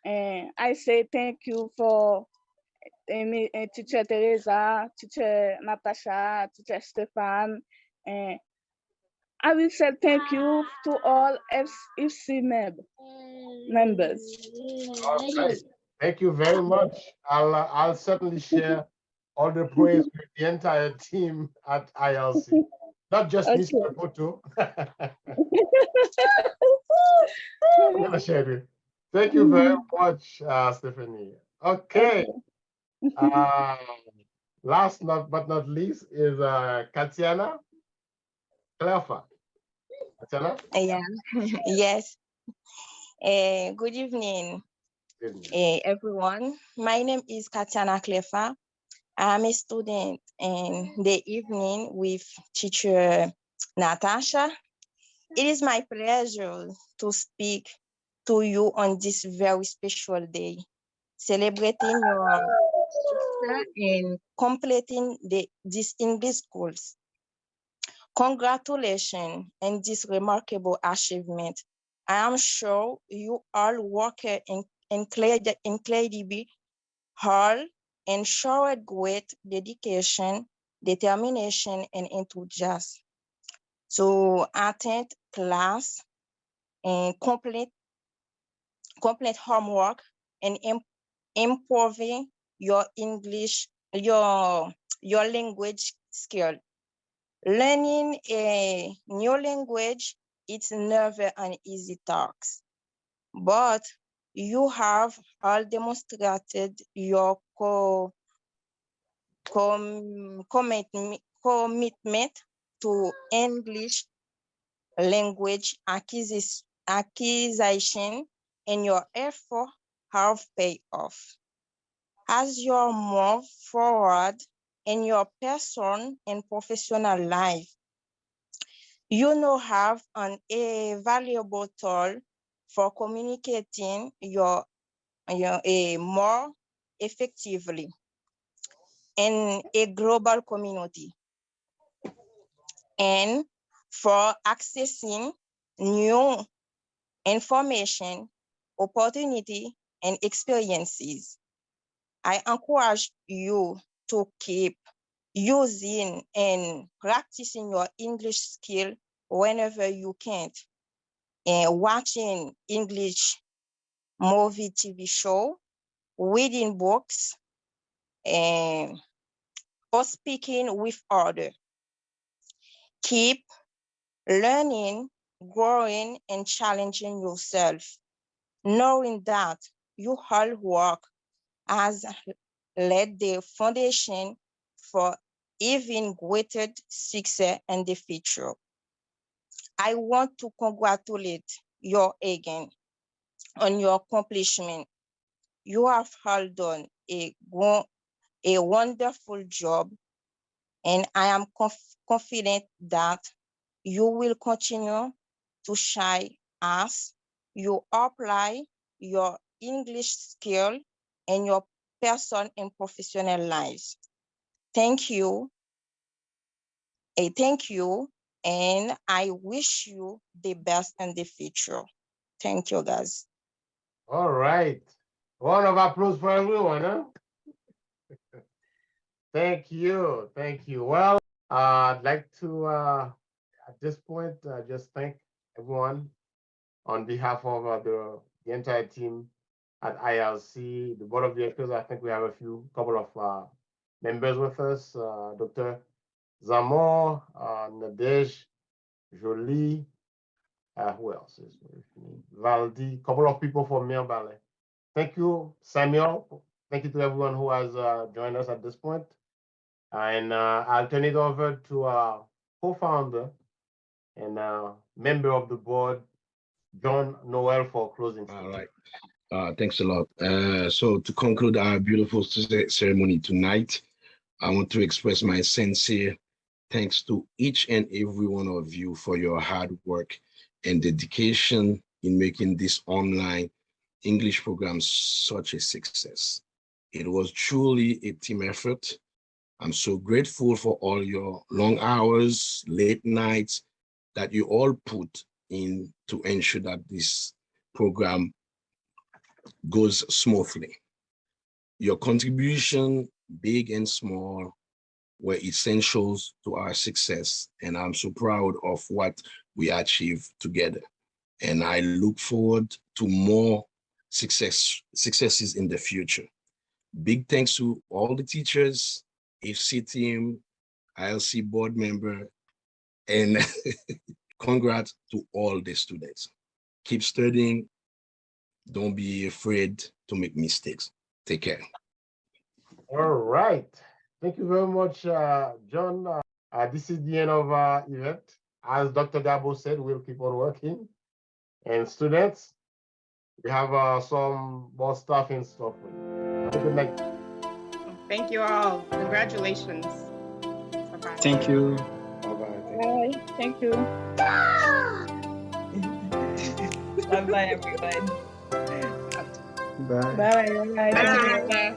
And I say thank you for Teacher Teresa, Teacher Natasha, Teacher Stefan. And I will say thank you to all IFSI members. All right. Thank you very much. I'll certainly share all the praise with the entire team at ILC, not just Okay. Mr. Poteau. I'm gonna share it with you. Thank you very much, Stephanie. Okay. Last but not least is Katiana Clefa. Katiana? Yeah, yes. Good evening, everyone. My name is Katiana Clefa. I'm a student in the evening with teacher Natasha. It is my pleasure to speak to you on this very special day, celebrating your success and completing these English schools. Congratulations on this remarkable achievement. I am sure you all work incredibly hard and showed great dedication, determination, and enthusiasm to attend class and complete homework and improving your English, your language skill. Learning a new language, it's never an easy task, but you have all demonstrated your commitment to English language acquisition, and your effort have paid off. As you move forward in your personal and professional life, you now have a valuable tool for communicating your more effectively in a global community and for accessing new information, opportunity, and experiences. I encourage you to keep using and practicing your English skill whenever you can, and watching English movie, TV show, reading books, and or speaking with others. Keep learning, growing, and challenging yourself, knowing that your hard work has laid the foundation for even greater success in the future. I want to congratulate you again on your accomplishment. You have all done a wonderful job, and I am confident that you will continue to shine as you apply your English skill in your personal and professional lives. Thank you. Thank you, and I wish you the best in the future. Thank you, guys. All right. Round of applause for everyone, huh? Thank you. Thank you. Well, I'd like to, at this point, just thank everyone on behalf of the entire team at ILC, the board of directors. I think we have a couple of members with us, Dr. Zamor, Nadej, Jolie, who else is Valdi, couple of people from Mirbalais. Thank you, Samuel. Thank you to everyone who has joined us at this point. And I'll turn it over to our co-founder and member of the board, John Noel, for closing statement. All right. Thanks a lot. So to conclude our beautiful ceremony tonight, I want to express my sincere thanks to each and every one of you for your hard work and dedication in making this online English program such a success. It was truly a team effort, I'm so grateful for all your long hours, late nights that you all put in to ensure that this program goes smoothly. Your contribution, big and small, were essentials to our success, and I'm so proud of what we achieved together. And I look forward to more successes in the future. Big thanks to all the teachers, IFSI team, ILC board member, and congrats to all the students. Keep studying. Don't be afraid to make mistakes. Take care. All right. Thank you very much, John. This is the end of our event. As Dr. Gabo said, we'll keep on working. And students, we have some more stuff in store for you. Have a good night. Thank you all. Congratulations. Bye-bye. Thank you. Bye-bye. Bye. Thank you. Bye-bye, everyone. Bye. Bye. Bye.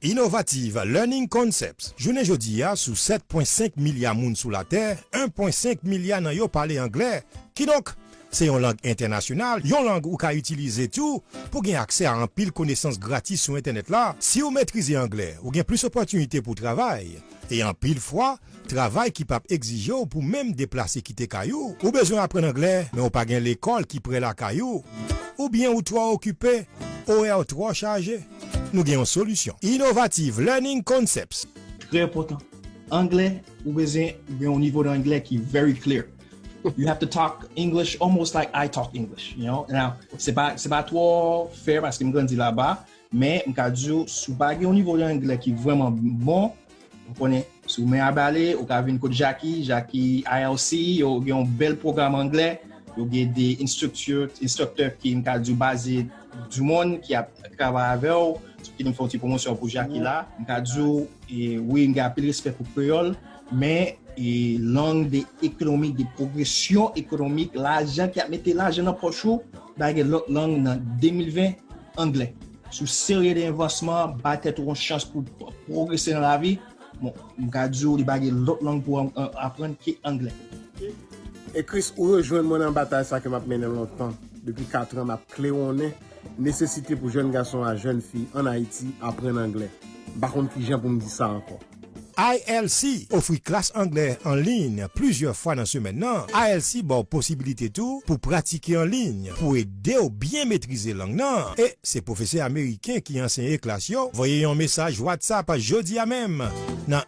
Innovative Learning Concepts. Journée jodi a sous 7.5 milliards moun sous la terre, 1.5 milliard nan yo parler anglais. Qui donc c'est une langue internationale, une langue ou ka utiliser tout pour gagner accès à un pile connaissances gratis sur internet là. Si vous maîtrisez anglais, vous gagnez plus d'opportunités pour travail. Et en pile fois, travail qui peut exiger pour même déplacer quitter caillou. Ou besoin apprendre anglais, mais ou pas gagne l'école qui prend la caillou. Ou bien ou toi occupé, horaire trop chargé. Nous avons une solution. Innovative Learning Concepts. Très important. Anglais, ou besoin un niveau d'anglais qui est very clear. You have to talk English almost like I talk English, you know. Now, c'est pas trop faire parce que je grandi là-bas, mais je peux dire si vous avez un niveau d'anglais qui est vraiment bon, vous connaissez, si vous m'avez abalé, vous avez une coach Jacky ILC, vous avez un bel programme anglais, vous avez des instructeurs qui sont basés du monde qui a travaillé avec vous, qui nous font une promotion pour Jacky là. Je peux dire, oui, j'ai un peu de respect pour Créole, mais et langue d'économie, de progression économique, l'argent qui a mis l'argent dans le poche, dans l'autre langue dans 2020, anglais. Sous série d'investissements, peut-être une chance pour progresser dans la vie. Bon, je vais dire, il y a l'autre langue pour apprendre qui est anglais. Et Chris, où rejoindre mon bataille, ça que m'a mené longtemps. Depuis 4 ans, m'a cléonné nécessité pour jeunes garçons et jeunes filles en Haïti apprendre anglais. Par contre, qui j'ai pour me dire ça encore? ILC offre classe anglais en ligne plusieurs fois dans la semaine. ILC a possibilité tout pour pratiquer en ligne, pour aider ou bien maîtriser la langue. Et c'est professeur américain qui enseigne classe. Voyez un message WhatsApp jeudi à même dans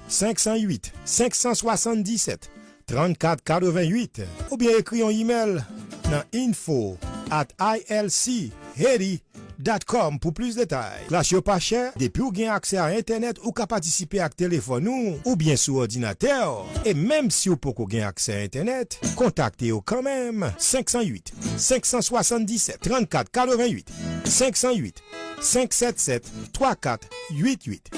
1-508-577-3488 ou bien écrit un email dans info@ilchaiti.com pour plus de détails. Classe yo pas cher, depuis ou gen accès à internet ou ka participer à téléphone ou bien sur ordinateur. Et même si ou poko gen accès à internet, contactez ou quand même 508 577 34 88 508 577 3488.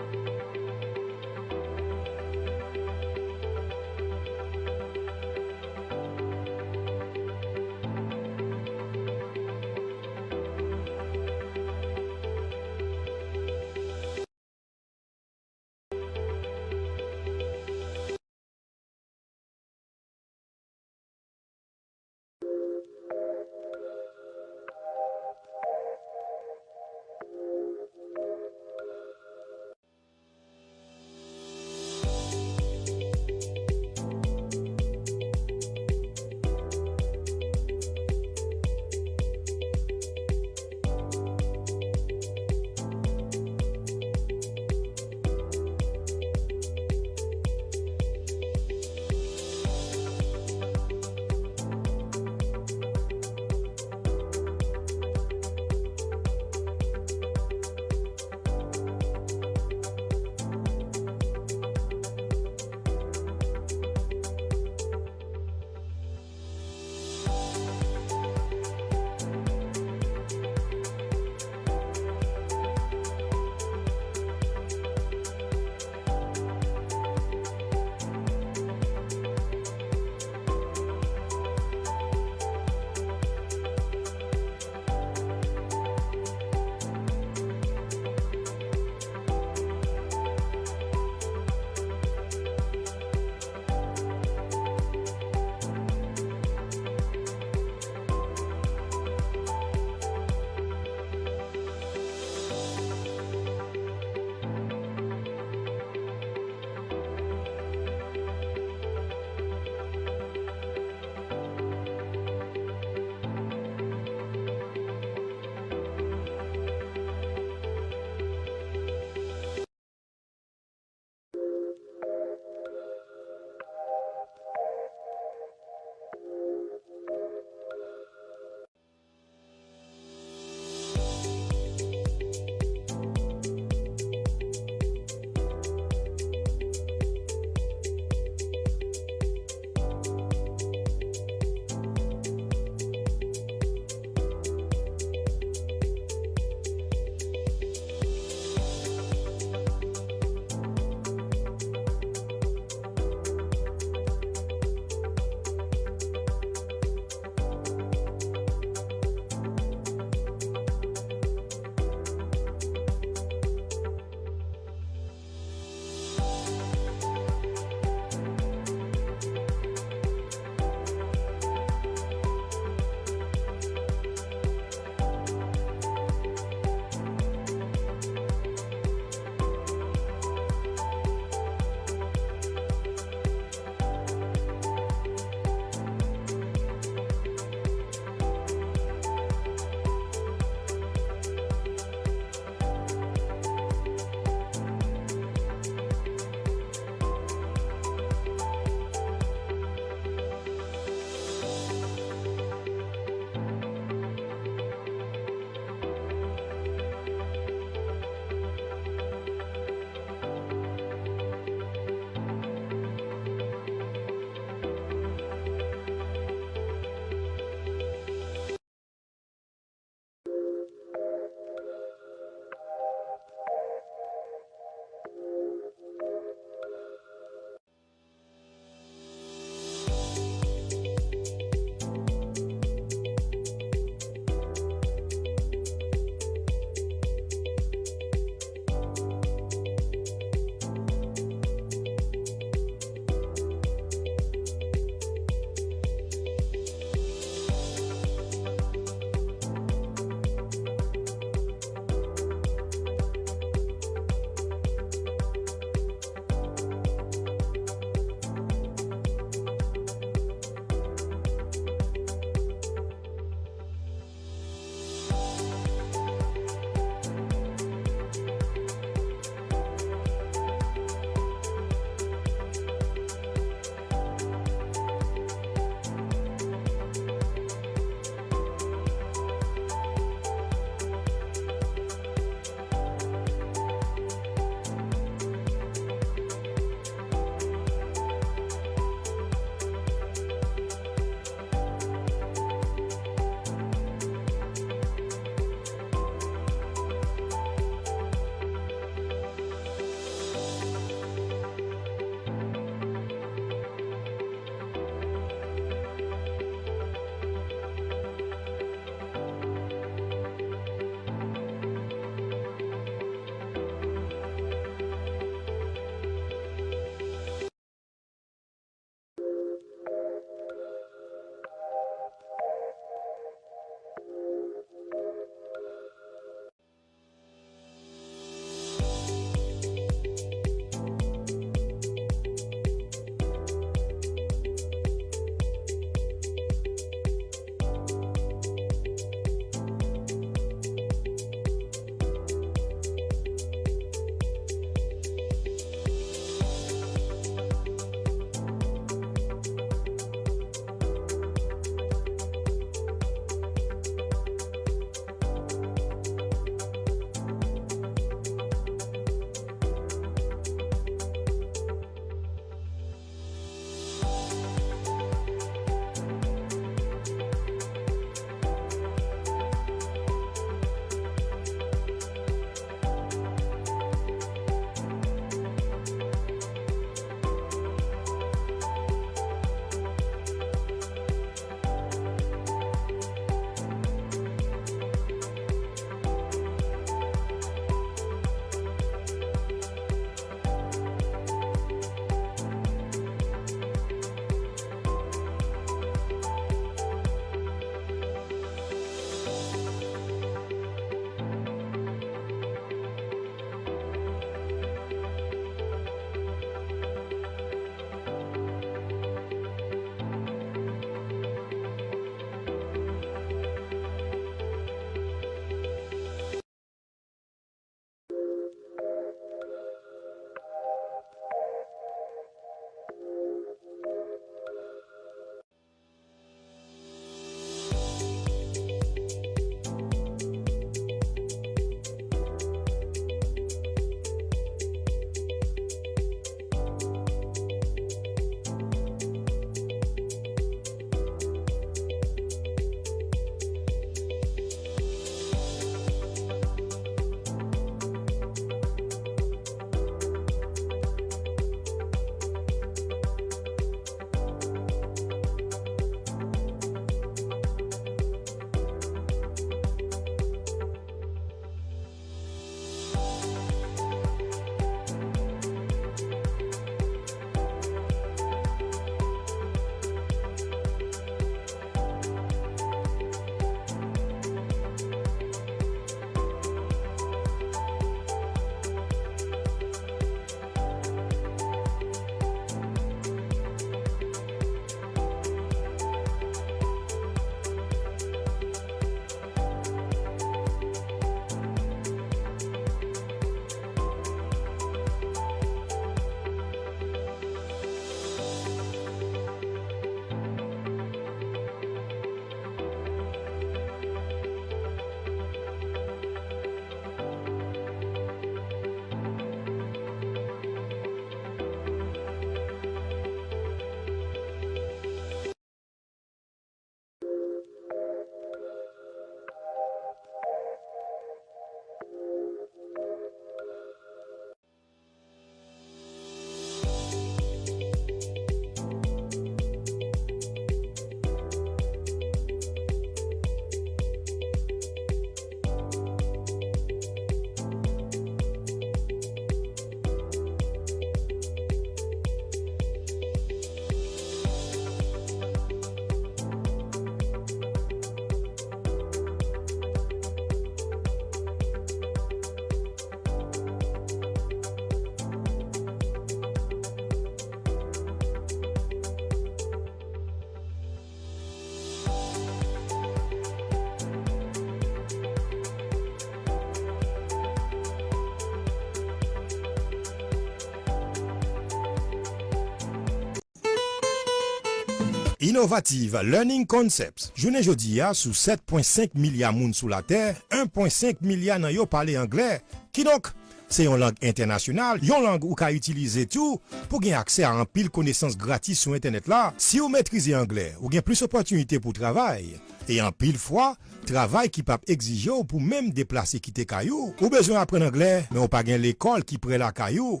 Innovative Learning Concepts. Journée jodi a sous 7.5 milliards moun sous la terre, 1.5 milliard nan yo parler anglais. Qui donc c'est une langue internationale, une langue ou ka utiliser tout pour gagner accès à un pile connaissances gratis sur internet là. Si vous maîtrisez anglais, vous gagnez plus d'opportunités pour travail. Et en pile fois, travail qui peut exiger pour même déplacer quitter caillou. Ou besoin d'apprendre anglais, mais on pas gagne l'école qui prend la caillou.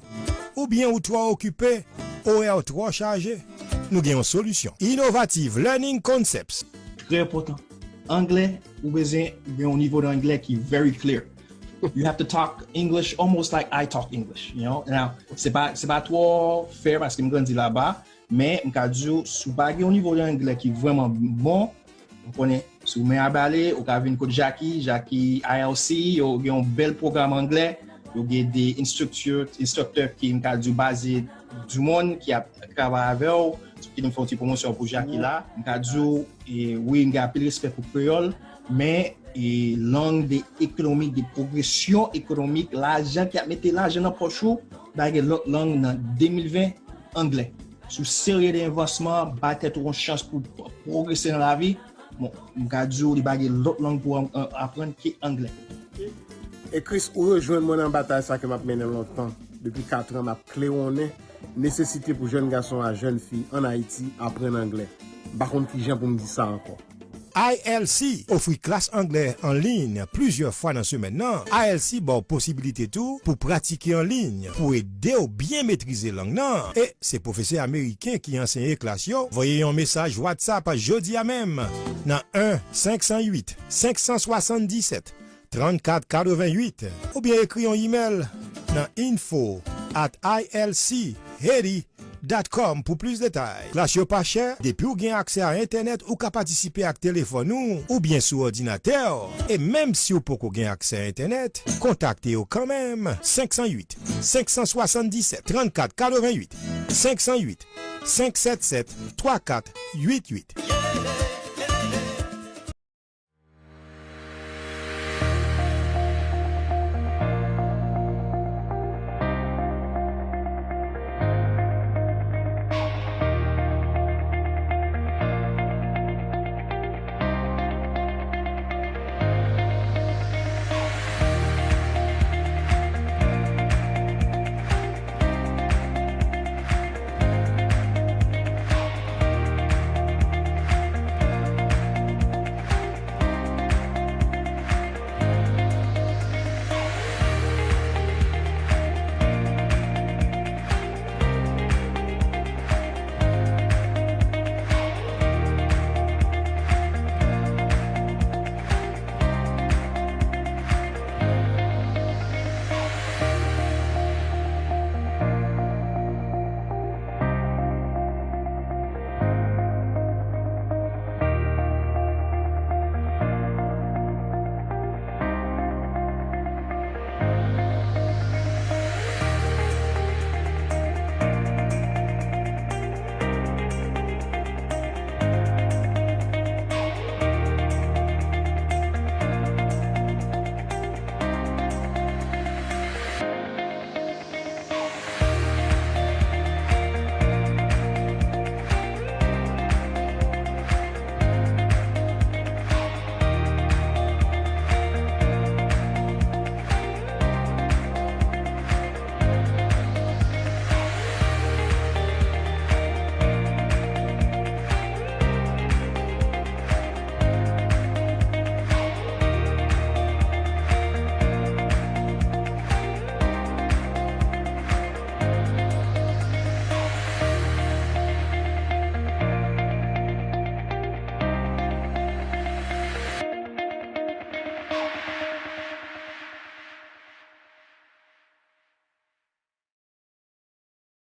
Ou bien ou toi occupé, horaire trop chargé. Nous avons une solution. Innovative Learning Concepts. Très important. Anglais, ou besoin d'un niveau d'anglais qui est very clear. You have to talk English almost like I talk English, you know. Now, c'est pas trop faire parce que je grandi là-bas, mais je peux dire si vous avez un niveau d'anglais qui est vraiment bon, vous connaissez, si vous m'avez abalé, vous avez une Jacky ILC, vous avez un bel programme anglais, vous avez des instructeurs qui sont basés du monde qui a travaillé avec vous, qui nous font une promotion pour Jacky là. Je peux dire, oui, j'ai un peu de respect pour Créole, mais et langue économique, de progression économique, l'argent qui a mis l'argent dans le poche, dans l'autre langue dans 2020, anglais. Sous série d'investissements, peut-être une chance pour progresser dans la vie. Bon, je vais dire, il y a l'autre langue pour apprendre qui est anglais. Et Chris, ou rejoindre moi dans la bataille ça que m'a mené longtemps. Depuis 4 ans, m'a cléonné nécessité pour jeunes garçons et jeunes filles en Haïti apprendre anglais. Par contre, qui j'ai pour me dire ça encore? ILC offre classe anglais en ligne plusieurs fois dans la semaine. ILC bon possibilité tout pour pratiquer en ligne, pour aider ou bien maîtriser la langue. Et c'est professeur américain qui enseigne classe yo. Voyez un message WhatsApp jeudi à même dans 1-508-577-3488 ou bien écrit un email dans info@ilchaiti.com pour plus de détails. Classe yo pas cher, depuis ou gen accès à internet ou ka participer à téléphone ou bien sur ordinateur. Et même si ou poko gen accès à internet, contactez ou quand même 508 577 34 88 508 577 3488.